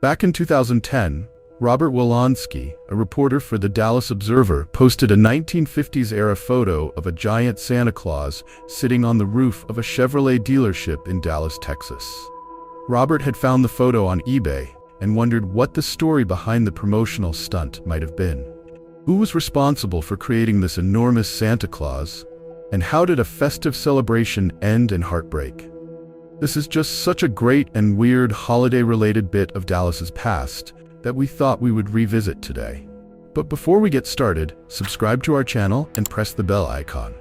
Back in 2010, Robert Wolanski, a reporter for the Dallas Observer, posted a 1950s-era photo of a giant Santa Claus sitting on the roof of a Chevrolet dealership in Dallas, Texas. Robert had found the photo on eBay and wondered what the story behind the promotional stunt might have been. Who was responsible for creating this enormous Santa Claus? And how did a festive celebration end in heartbreak? This is just such a great and weird holiday-related bit of Dallas's past that we thought we would revisit today. But before we get started, subscribe to our channel and press the bell icon.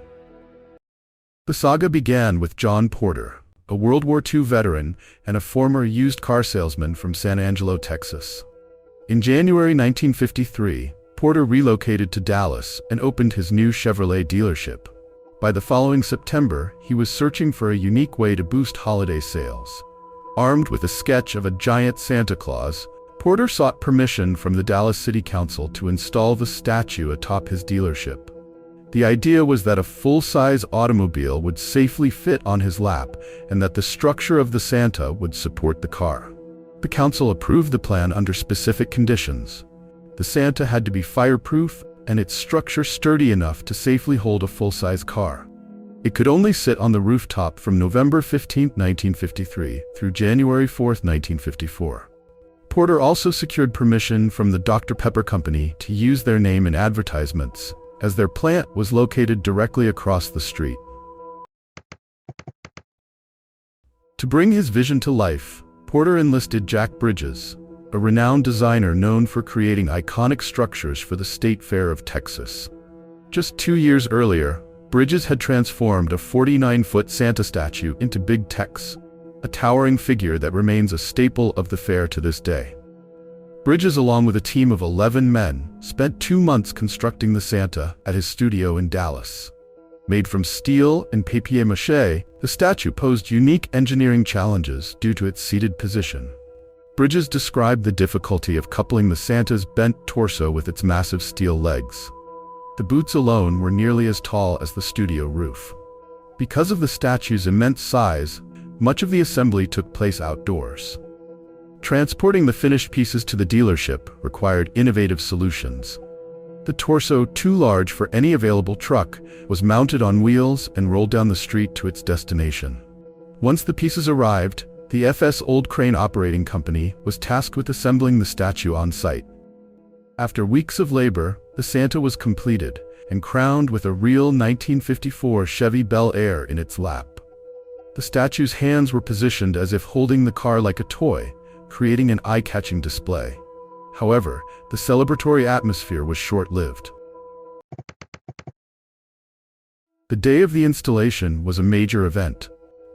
The saga began with John Porter, a World War II veteran and a former used car salesman from San Angelo, Texas. In January 1953, Porter relocated to Dallas and opened his new Chevrolet dealership. By the following September, he was searching for a unique way to boost holiday sales. Armed with a sketch of a giant Santa Claus, Porter sought permission from the Dallas City Council to install the statue atop his dealership. The idea was that a full-size automobile would safely fit on his lap and that the structure of the Santa would support the car. The council approved the plan under specific conditions. The Santa had to be fireproof and its structure sturdy enough to safely hold a full-size car. It could only sit on the rooftop from November 15, 1953 through January 4, 1954. Porter also secured permission from the Dr. Pepper Company to use their name in advertisements, as their plant was located directly across the street. To bring his vision to life, Porter enlisted Jack Bridges, a renowned designer known for creating iconic structures for the State Fair of Texas. Just 2 years earlier, Bridges had transformed a 49-foot Santa statue into Big Tex, a towering figure that remains a staple of the fair to this day. Bridges, along with a team of 11 men, spent 2 months constructing the Santa at his studio in Dallas. Made from steel and papier-mâché, the statue posed unique engineering challenges due to its seated position. Bridges described the difficulty of coupling the Santa's bent torso with its massive steel legs. The boots alone were nearly as tall as the studio roof. Because of the statue's immense size, much of the assembly took place outdoors. Transporting the finished pieces to the dealership required innovative solutions. The torso, too large for any available truck, was mounted on wheels and rolled down the street to its destination. Once the pieces arrived, the FS Old Crane Operating Company was tasked with assembling the statue on site. After weeks of labor, the Santa was completed and crowned with a real 1954 Chevy Bel Air in its lap. The statue's hands were positioned as if holding the car like a toy, creating an eye-catching display. However, the celebratory atmosphere was short-lived. The day of the installation was a major event.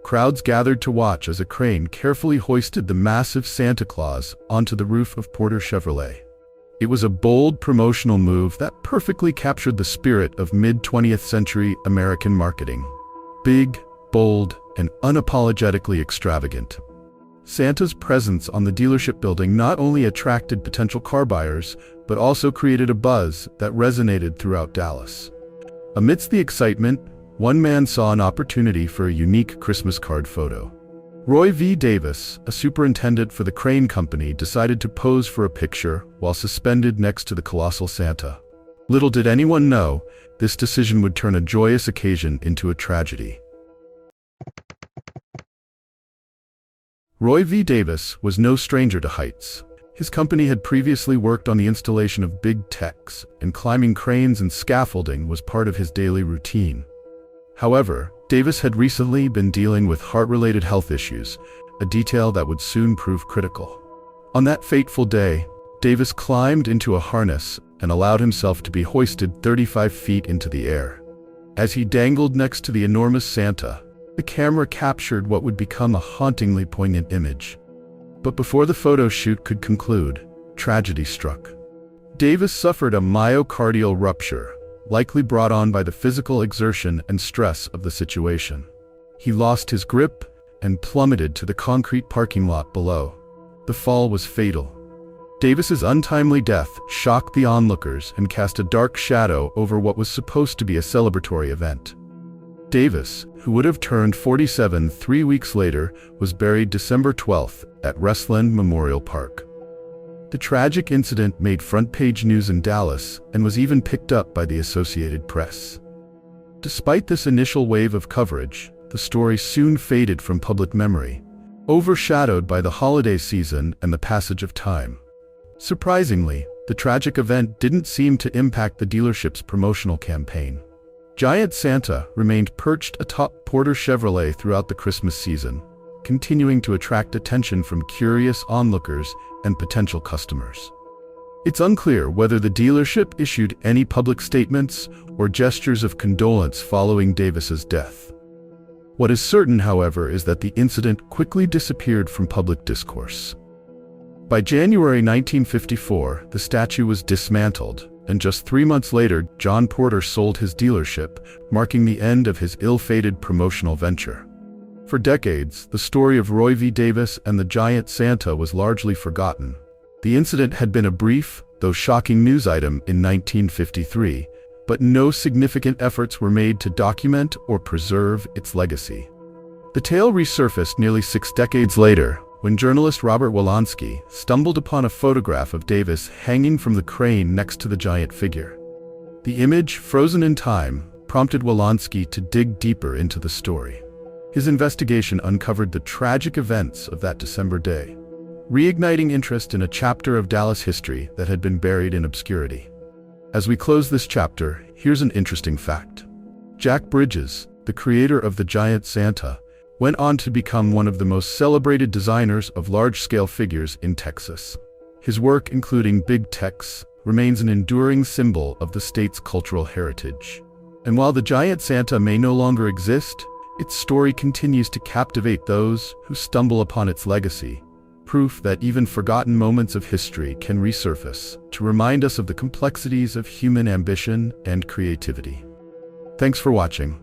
Crowds gathered to watch as a crane carefully hoisted the massive Santa Claus onto the roof of Porter Chevrolet. It was a bold promotional move that perfectly captured the spirit of mid-20th century American marketing. Big, bold, and unapologetically extravagant. Santa's presence on the dealership building not only attracted potential car buyers, but also created a buzz that resonated throughout Dallas. Amidst the excitement, one man saw an opportunity for a unique Christmas card photo. Roy V. Davis, a superintendent for the Crane Company, decided to pose for a picture while suspended next to the colossal Santa. Little did anyone know, this decision would turn a joyous occasion into a tragedy. Roy V. Davis was no stranger to heights. His company had previously worked on the installation of Big Tex, and climbing cranes and scaffolding was part of his daily routine. However, Davis had recently been dealing with heart-related health issues, a detail that would soon prove critical. On that fateful day, Davis climbed into a harness and allowed himself to be hoisted 35 feet into the air. As he dangled next to the enormous Santa, the camera captured what would become a hauntingly poignant image. But before the photo shoot could conclude, tragedy struck. Davis suffered a myocardial rupture, likely brought on by the physical exertion and stress of the situation. He lost his grip and plummeted to the concrete parking lot below. The fall was fatal. Davis's untimely death shocked the onlookers and cast a dark shadow over what was supposed to be a celebratory event. Davis, who would have turned 47 3 weeks later, was buried December 12th at Westland Memorial Park. The tragic incident made front-page news in Dallas and was even picked up by the Associated Press. Despite this initial wave of coverage, the story soon faded from public memory, overshadowed by the holiday season and the passage of time. Surprisingly, the tragic event didn't seem to impact the dealership's promotional campaign. Giant Santa remained perched atop Porter Chevrolet throughout the Christmas season, continuing to attract attention from curious onlookers and potential customers. It's unclear whether the dealership issued any public statements or gestures of condolence following Davis's death. What is certain, however, is that the incident quickly disappeared from public discourse. By January 1954, the statue was dismantled, and just 3 months later, John Porter sold his dealership, marking the end of his ill-fated promotional venture. For decades, the story of Roy V. Davis and the Giant Santa was largely forgotten. The incident had been a brief, though shocking news item in 1953, but no significant efforts were made to document or preserve its legacy. The tale resurfaced nearly 6 decades later, when journalist Robert Wolanski stumbled upon a photograph of Davis hanging from the crane next to the giant figure. The image, frozen in time, prompted Wolanski to dig deeper into the story. His investigation uncovered the tragic events of that December day, reigniting interest in a chapter of Dallas history that had been buried in obscurity. As we close this chapter, here's an interesting fact. Jack Bridges, the creator of the Giant Santa, went on to become one of the most celebrated designers of large-scale figures in Texas. His work, including Big Tex, remains an enduring symbol of the state's cultural heritage. And while the Giant Santa may no longer exist, its story continues to captivate those who stumble upon its legacy, proof that even forgotten moments of history can resurface to remind us of the complexities of human ambition and creativity. Thanks for watching.